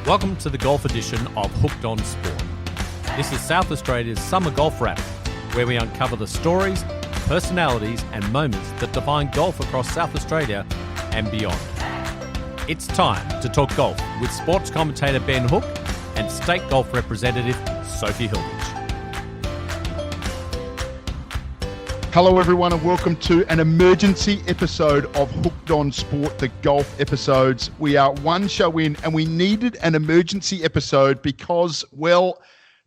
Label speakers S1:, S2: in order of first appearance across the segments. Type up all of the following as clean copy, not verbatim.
S1: Welcome to the golf edition of Hooked on Sport. This is South Australia's summer golf wrap, where we uncover the stories, personalities and moments that define golf across South Australia and beyond. It's time to talk golf with sports commentator Ben Hook and state golf representative Sophie Hilditch.
S2: Hello everyone and welcome to an emergency episode of Hooked on Sport, the golf episodes. We are one show in and we needed an emergency episode because, well,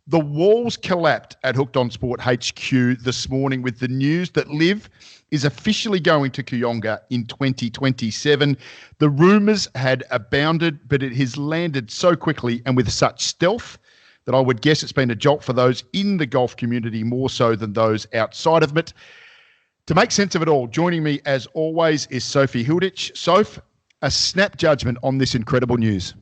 S2: the walls collapsed at Hooked on Sport HQ this morning with the news that LIV is officially going to Kooyonga in 2027. The rumours had abounded, but it has landed so quickly and with such stealth that I would guess it's been a jolt for those in the golf community more so than those outside of it. To make sense of it all, joining me as always is Sophie Hilditch. Soph, a snap judgment on this incredible news.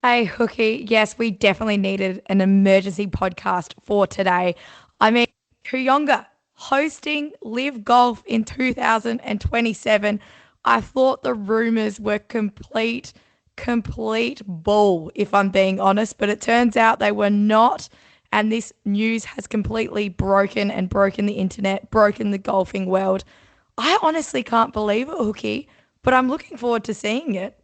S3: Hey, Hookie. Yes, we definitely needed an emergency podcast for today. I mean, Kooyonga hosting LIV Golf in 2027. I thought the rumours were complete bull, if I'm being honest, but it turns out they were not. And this news has completely broken the internet, broken the golfing world. I honestly can't believe it, Hookie, but I'm looking forward to seeing it.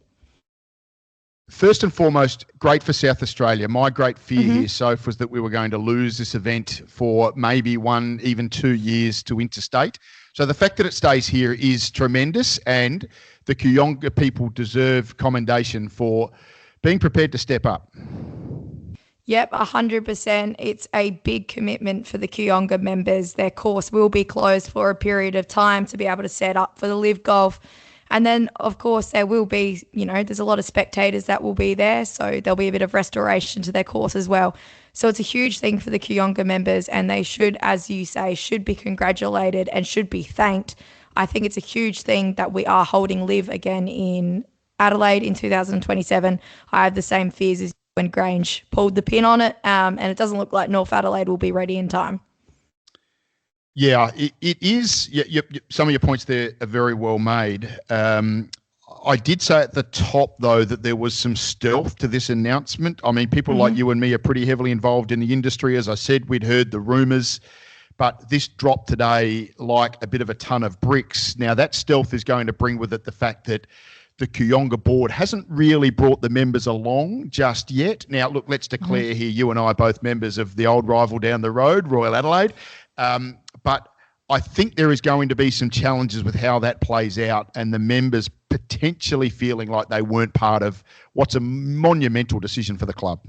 S2: First and foremost, great for South Australia. My great fear here, Soph, was that we were going to lose this event for maybe 1, even 2 years to interstate. So the fact that it stays here is tremendous, and the Kooyonga people deserve commendation for being prepared to step up.
S3: Yep, 100%. It's a big commitment for the Kooyonga members. Their course will be closed for a period of time to be able to set up for the LIV Golf. And then, of course, there will be, there's a lot of spectators that will be there. So there'll be a bit of restoration to their course as well. So it's a huge thing for the Kooyonga members, and they should, as you say, should be congratulated and should be thanked. I think it's a huge thing that we are holding LIV again in Adelaide in 2027. I have the same fears as when Grange pulled the pin on it, and it doesn't look like North Adelaide will be ready in time.
S2: Yeah, it is. Some of your points there are very well made. I did say at the top, though, that there was some stealth to this announcement. I mean, people like you and me are pretty heavily involved in the industry. As I said, we'd heard the rumours, but this dropped today like a bit of a ton of bricks. Now, that stealth is going to bring with it the fact that the Kooyonga board hasn't really brought the members along just yet. Now, look, let's declare here, you and I are both members of the old rival down the road, Royal Adelaide. But I think there is going to be some challenges with how that plays out and the members potentially feeling like they weren't part of what's a monumental decision for the club.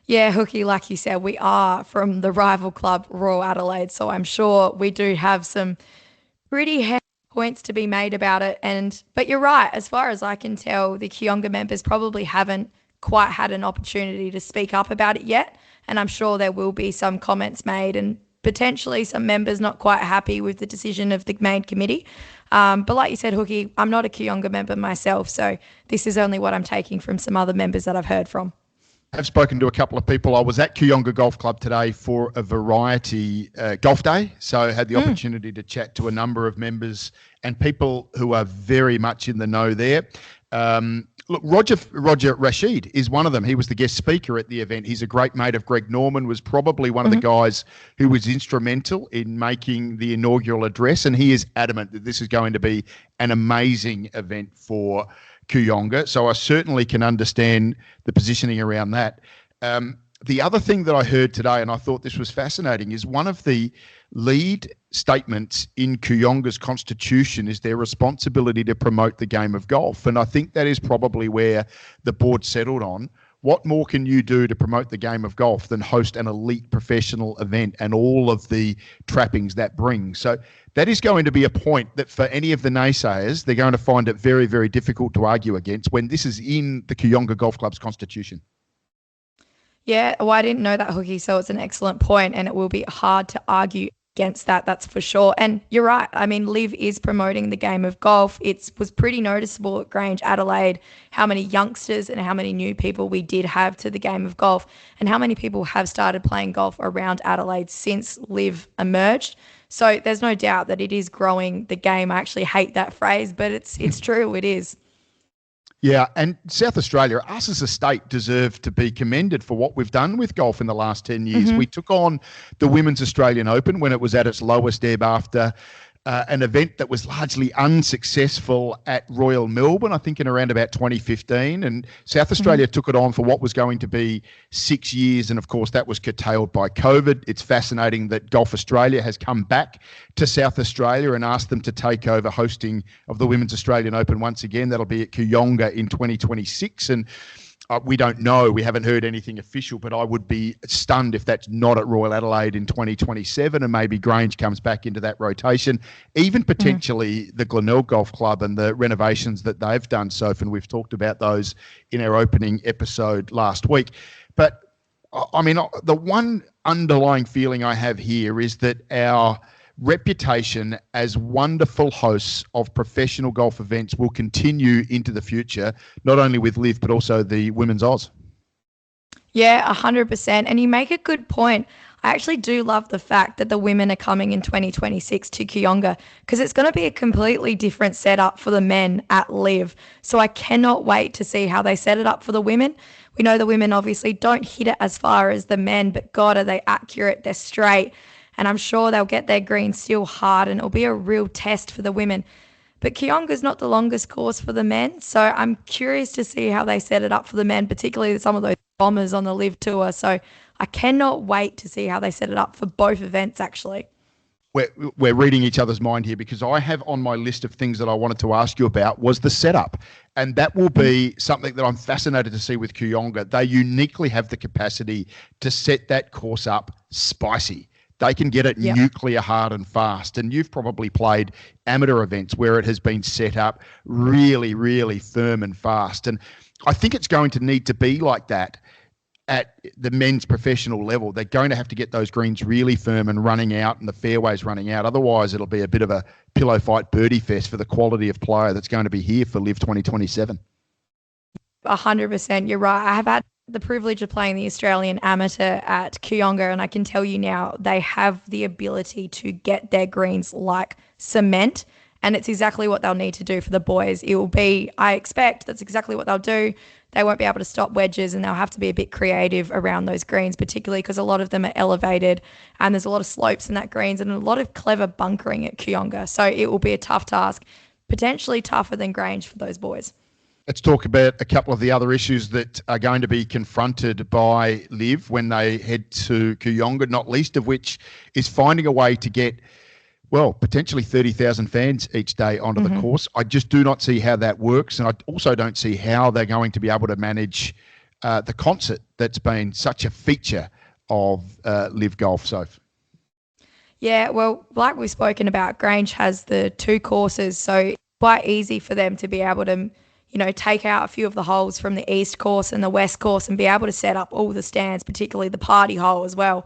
S3: Yeah, Hookie, like you said, we are from the rival club, Royal Adelaide, so I'm sure we do have some pretty heavy points to be made about it. But you're right, as far as I can tell, the Kooyonga members probably haven't quite had an opportunity to speak up about it yet, and I'm sure there will be some comments made and potentially some members not quite happy with the decision of the main committee. But like you said, Hookie, I'm not a Kooyonga member myself, so this is only what I'm taking from some other members that I've heard from.
S2: I've spoken to a couple of people. I was at Kooyonga Golf Club today for a variety golf day, so I had the opportunity to chat to a number of members and people who are very much in the know there. Look, Roger Rashid is one of them. He was the guest speaker at the event. He's a great mate of Greg Norman, was probably one of the guys who was instrumental in making the inaugural address, and he is adamant that this is going to be an amazing event for Kooyonga. So I certainly can understand the positioning around that. The other thing that I heard today, and I thought this was fascinating, is one of the lead statements in Kooyonga's constitution is their responsibility to promote the game of golf. And I think that is probably where the board settled on. What more can you do to promote the game of golf than host an elite professional event and all of the trappings that brings? So that is going to be a point that for any of the naysayers, they're going to find it very, very difficult to argue against when this is in the Kooyonga Golf Club's constitution.
S3: Yeah, well, I didn't know that, Hookie, so it's an excellent point, and it will be hard to argue against that, that's for sure. And you're right. I mean, LIV is promoting the game of golf. It was pretty noticeable at Grange Adelaide how many youngsters and how many new people we did have to the game of golf, and how many people have started playing golf around Adelaide since LIV emerged. So there's no doubt that it is growing the game. I actually hate that phrase, but it's true. It is.
S2: Yeah, and South Australia, us as a state, deserve to be commended for what we've done with golf in the last 10 years. We took on the Women's Australian Open when it was at its lowest ebb after an event that was largely unsuccessful at Royal Melbourne, I think in around about 2015. And South Australia took it on for what was going to be 6 years. And of course, that was curtailed by COVID. It's fascinating that Golf Australia has come back to South Australia and asked them to take over hosting of the Women's Australian Open once again. That'll be at Kooyonga in 2026. And we don't know. We haven't heard anything official, but I would be stunned if that's not at Royal Adelaide in 2027, and maybe Grange comes back into that rotation. Even potentially the Glenelg Golf Club and the renovations that they've done, Soph, and we've talked about those in our opening episode last week. But, I mean, the one underlying feeling I have here is that our reputation as wonderful hosts of professional golf events will continue into the future, not only with LIV, but also the Women's Oz.
S3: Yeah, 100%. And you make a good point. I actually do love the fact that the women are coming in 2026 to Kooyonga, because it's going to be a completely different setup for the men at LIV. So I cannot wait to see how they set it up for the women. We know the women obviously don't hit it as far as the men, but God, are they accurate, they're straight. And I'm sure they'll get their greens still hard, and it'll be a real test for the women. But Kooyonga's not the longest course for the men, so I'm curious to see how they set it up for the men, particularly some of those bombers on the LIV Tour. So I cannot wait to see how they set it up for both events, actually.
S2: We're reading each other's mind here, because I have on my list of things that I wanted to ask you about was the setup. And that will be something that I'm fascinated to see with Kooyonga. They uniquely have the capacity to set that course up spicy. They can get it nuclear hard and fast. And you've probably played amateur events where it has been set up really, really firm and fast. And I think it's going to need to be like that at the men's professional level. They're going to have to get those greens really firm and running out, and the fairways running out. Otherwise, it'll be a bit of a pillow fight birdie fest for the quality of player that's going to be here for LIV 2027.
S3: 100%. You're right. I have had the privilege of playing the Australian amateur at Kooyonga, and I can tell you now they have the ability to get their greens like cement, and it's exactly what they'll need to do for the boys. It will be, I expect, that's exactly what they'll do. They won't be able to stop wedges, and they'll have to be a bit creative around those greens, particularly because a lot of them are elevated and there's a lot of slopes in that greens and a lot of clever bunkering at Kooyonga. So it will be a tough task, potentially tougher than Grange for those boys.
S2: Let's talk about a couple of the other issues that are going to be confronted by LIV when they head to Kooyonga, not least of which is finding a way to get, well, potentially 30,000 fans each day onto the course. I just do not see how that works. And I also don't see how they're going to be able to manage the concert that's been such a feature of LIV Golf, Soph.
S3: Yeah, well, like we've spoken about, Grange has the two courses, so it's quite easy for them to be able to, you know, take out a few of the holes from the east course and the west course and be able to set up all the stands, particularly the party hole as well.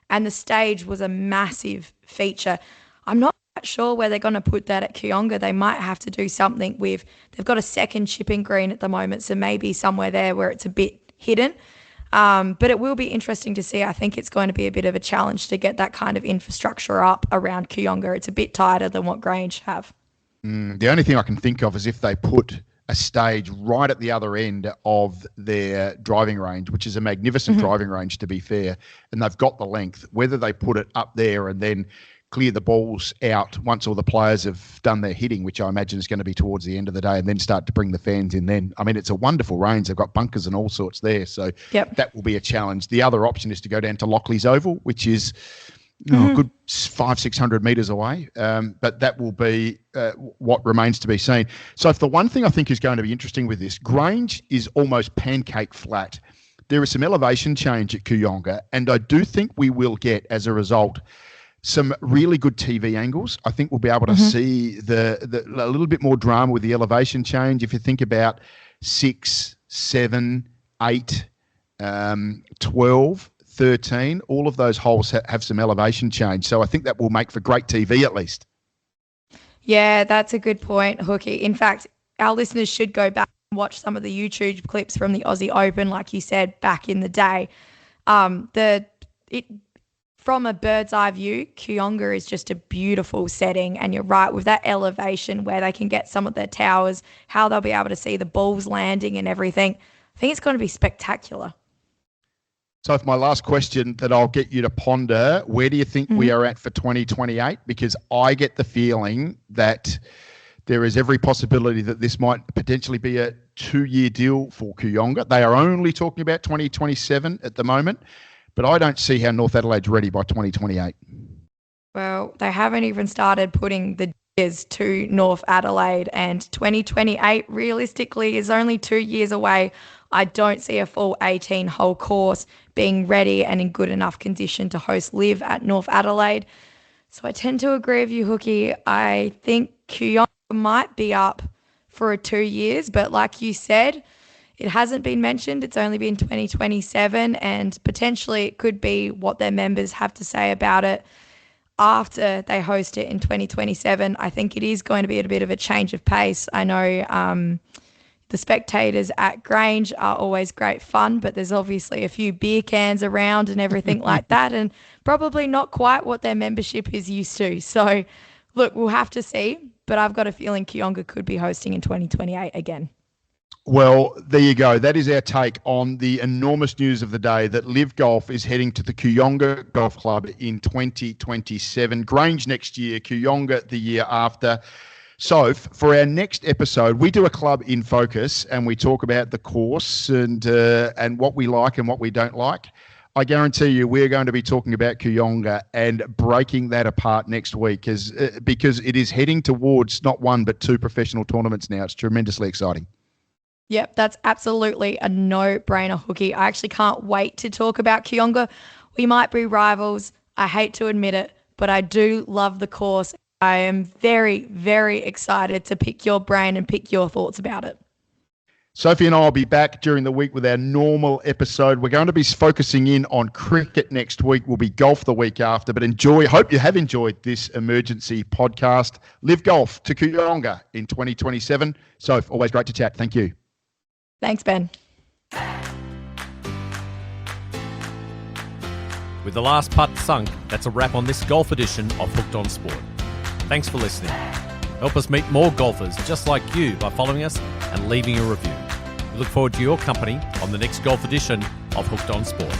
S3: And the stage was a massive feature. I'm not quite sure where they're going to put that at Kooyonga. They might have to do something with, they've got a second chipping green at the moment, so maybe somewhere there where it's a bit hidden. But it will be interesting to see. I think it's going to be a bit of a challenge to get that kind of infrastructure up around Kooyonga. It's a bit tighter than what Grange have.
S2: The only thing I can think of is if they put a stage right at the other end of their driving range, which is a magnificent driving range, to be fair, and they've got the length, whether they put it up there and then clear the balls out once all the players have done their hitting, which I imagine is going to be towards the end of the day, and then start to bring the fans in then. I mean, it's a wonderful range. They've got bunkers and all sorts there, so that will be a challenge. The other option is to go down to Lockley's Oval, which is a good 500-600 metres away, but that will be what remains to be seen. So if the one thing I think is going to be interesting with this, Grange is almost pancake flat. There is some elevation change at Kooyonga, and I do think we will get, as a result, some really good TV angles. I think we'll be able to see a little bit more drama with the elevation change. If you think about 6, 7, 8, 12, 13, all of those holes have some elevation change. So I think that will make for great TV at least. Yeah,
S3: that's a good point, Hookie. In fact, our listeners should go back and watch some of the YouTube clips from the Aussie Open, like you said, back in the day. from a bird's eye view, Kooyonga is just a beautiful setting. And you're right, with that elevation where they can get some of their towers, how they'll be able to see the balls landing and everything. I think it's going to be spectacular.
S2: So for my last question that I'll get you to ponder, where do you think we are at for 2028? Because I get the feeling that there is every possibility that this might potentially be a 2-year deal for Kooyonga. They are only talking about 2027 at the moment, but I don't see how North Adelaide's ready by 2028.
S3: Well, they haven't even started putting the gears to North Adelaide, and 2028 realistically is only 2 years away. I don't see a full 18-hole course being ready and in good enough condition to host LIV at North Adelaide. So I tend to agree with you, Hookie. I think Kooyonga might be up for 2 years, but like you said, it hasn't been mentioned. It's only been 2027, and potentially it could be what their members have to say about it after they host it in 2027. I think it is going to be a bit of a change of pace. I know the spectators at Grange are always great fun, but there's obviously a few beer cans around and everything like that, and probably not quite what their membership is used to. So, look, we'll have to see, but I've got a feeling Kooyonga could be hosting in 2028 again.
S2: Well, there you go. That is our take on the enormous news of the day that LIV Golf is heading to the Kooyonga Golf Club in 2027. Grange next year, Kooyonga the year after. So for our next episode, we do a club in focus and we talk about the course and what we like and what we don't like. I guarantee you we're going to be talking about Kooyonga and breaking that apart next week because it is heading towards not one but 2 professional tournaments now. It's tremendously exciting.
S3: Yep, that's absolutely a no-brainer, Hookie. I actually can't wait to talk about Kooyonga. We might be rivals. I hate to admit it, but I do love the course. I am very, very excited to pick your brain and pick your thoughts about it.
S2: Sophie and I will be back during the week with our normal episode. We're going to be focusing in on cricket next week. We'll be golf the week after, but hope you have enjoyed this emergency podcast. LIV Golf to Kooyonga in 2027. Soph, always great to chat. Thank you.
S3: Thanks, Ben.
S1: With the last putt sunk, that's a wrap on this golf edition of Hooked on Sport. Thanks for listening. Help us meet more golfers just like you by following us and leaving a review. We look forward to your company on the next golf edition of Hooked on Sport.